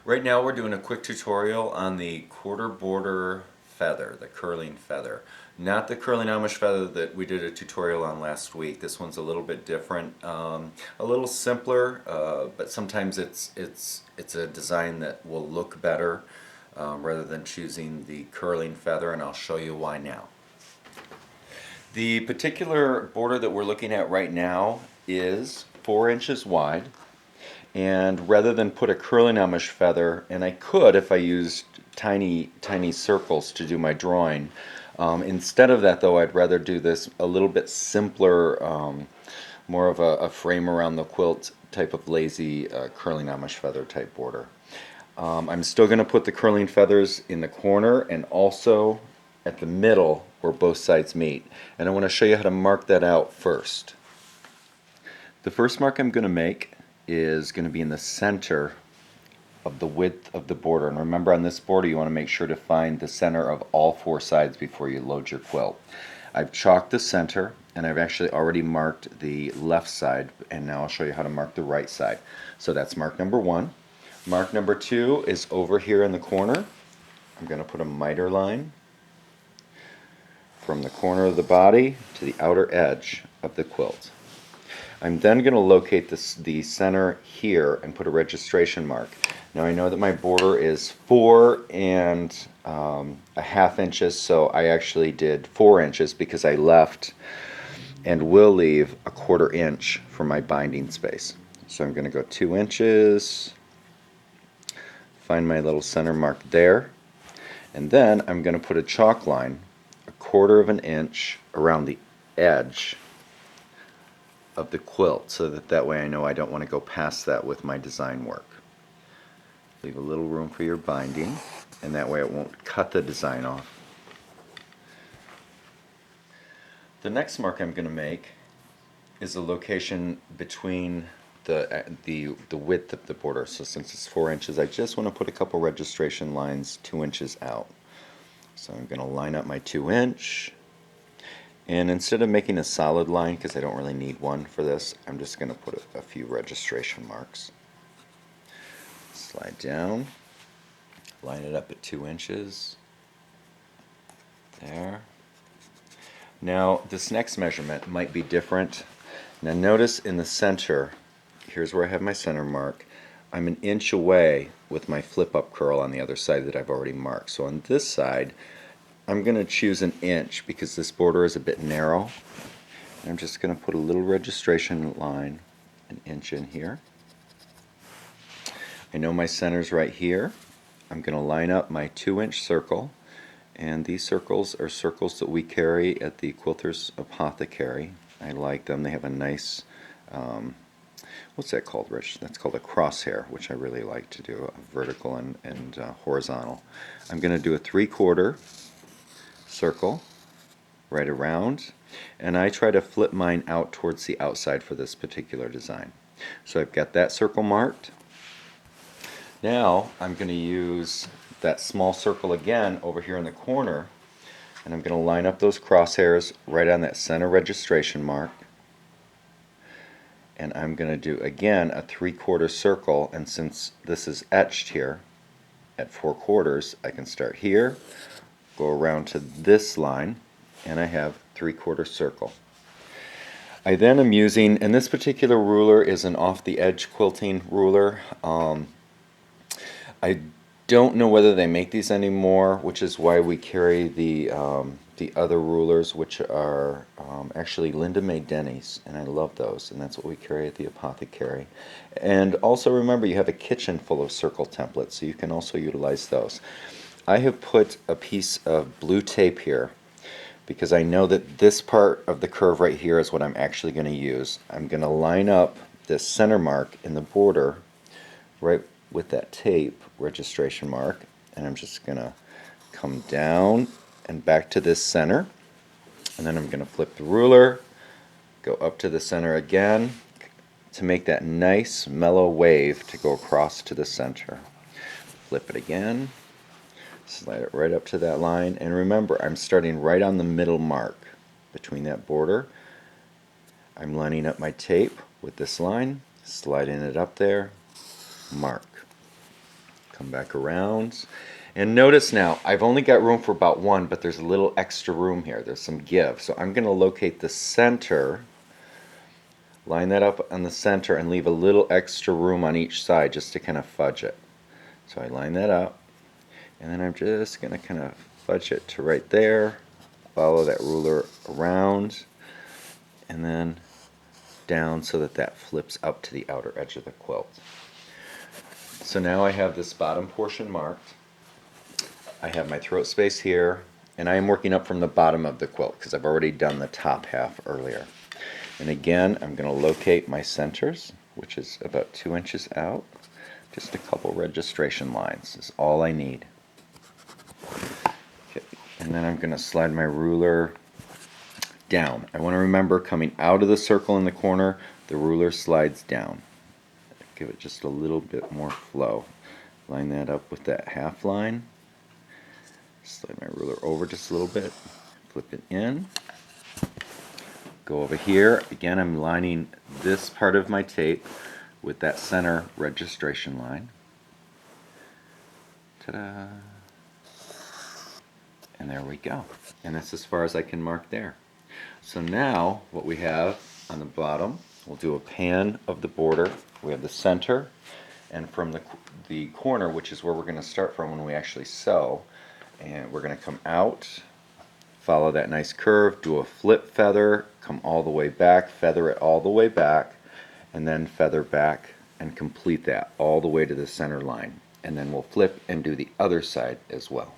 Right now we're doing a quick tutorial on the quarter border feather, the curling feather. Not the curling Amish feather that we did a tutorial on last week. This one's a little bit different, a little simpler, but sometimes it's a design that will look better rather than choosing the curling feather, and I'll show you why now. The particular border that we're looking at right now is 4 inches wide. And rather than put a curling Amish feather, and I could if I used tiny circles to do my drawing, instead of that though, I'd rather do this a little bit simpler, more of a frame around the quilt type of lazy curling Amish feather type border. I'm still going to put the curling feathers in the corner and also at the middle where both sides meet. And I want to show you how to mark that out first. The first mark I'm going to make is going to be in the center of the width of the border. And remember, on this border you want to make sure to find the center of all 4 sides before you load your quilt. I've chalked the center and I've actually already marked the left side, and now I'll show you how to mark the right side. So that's mark number 1. Mark number 2 is over here in the corner. I'm going to put a miter line from the corner of the body to the outer edge of the quilt. I'm then going to locate the center here and put a registration mark. Now I know that my border is 4.5 inches, so I actually did 4 inches because I left and will leave a 1/4 inch for my binding space. So I'm going to go 2 inches, find my little center mark there, and then I'm going to put a chalk line 1/4 inch around the edge of the quilt, so that way I know I don't want to go past that with my design work. Leave a little room for your binding, and that way it won't cut the design off. The next mark I'm going to make is the location between the width of the border. So since it's 4 inches, I just want to put a couple registration lines 2 inches out. So I'm going to line up my 2 inch. And instead of making a solid line, because I don't really need one for this, I'm just going to put a few registration marks. Slide down, line it up at 2 inches. There. Now this next measurement might be different. Now notice in the center, here's where I have my center mark. I'm 1 inch away with my flip up curl on the other side that I've already marked. So on this side, I'm going to choose 1 inch because this border is a bit narrow. And I'm just going to put a little registration line 1 inch in here. I know my center's right here. I'm going to line up my 2 inch circle, and these circles are circles that we carry at the Quilter's Apothecary. I like them. They have a nice, what's that called, Rich? That's called a crosshair, which I really like to do, a vertical and horizontal. I'm going to do a 3/4 circle right around, and I try to flip mine out towards the outside for this particular design. So I've got that circle marked. Now I'm going to use that small circle again over here in the corner, and I'm going to line up those crosshairs right on that center registration mark, and I'm going to do again a 3/4 circle, and since this is etched here at 4/4, I can start here, go around to this line, and I have 3/4 circle. I then am using, and this particular ruler is an off the edge quilting ruler. I don't know whether they make these anymore, which is why we carry the other rulers, which are actually Linda Mae Denny's, and I love those, and that's what we carry at the Apothecary. And also remember, you have a kitchen full of circle templates, so you can also utilize those. I have put a piece of blue tape here because I know that this part of the curve right here is what I'm actually going to use. I'm going to line up this center mark in the border right with that tape registration mark, and I'm just going to come down and back to this center, and then I'm going to flip the ruler, go up to the center again to make that nice mellow wave to go across to the center. Flip it again, slide it right up to that line, and remember, I'm starting right on the middle mark between that border. I'm lining up my tape with this line, sliding it up there, mark. come back around. And notice now, I've only got room for about one, but there's a little extra room here. There's some give. So I'm going to locate the center, line that up on the center, and leave a little extra room on each side just to kind of fudge it. So I line that up, and then I'm just going to kind of fudge it to right there, follow that ruler around, and then down so that that flips up to the outer edge of the quilt. So now I have this bottom portion marked. I have my throat space here, and I am working up from the bottom of the quilt because I've already done the top half earlier. And again, I'm going to locate my centers, which is about 2 inches out. Just a couple registration lines is all I need. Okay. And then I'm going to slide my ruler down. I want to remember, coming out of the circle in the corner, the ruler slides down. Give it just a little bit more flow. Line that up with that half line. Slide my ruler over just a little bit, flip it in, go over here. Again, I'm lining this part of my tape with that center registration line. Ta-da! And there we go. And that's as far as I can mark there. So now what we have on the bottom, we'll do a pan of the border. We have the center, and from the corner, which is where we're going to start from when we actually sew, and we're going to come out, follow that nice curve, do a flip feather, come all the way back, feather it all the way back, and then feather back and complete that all the way to the center line. And then we'll flip and do the other side as well.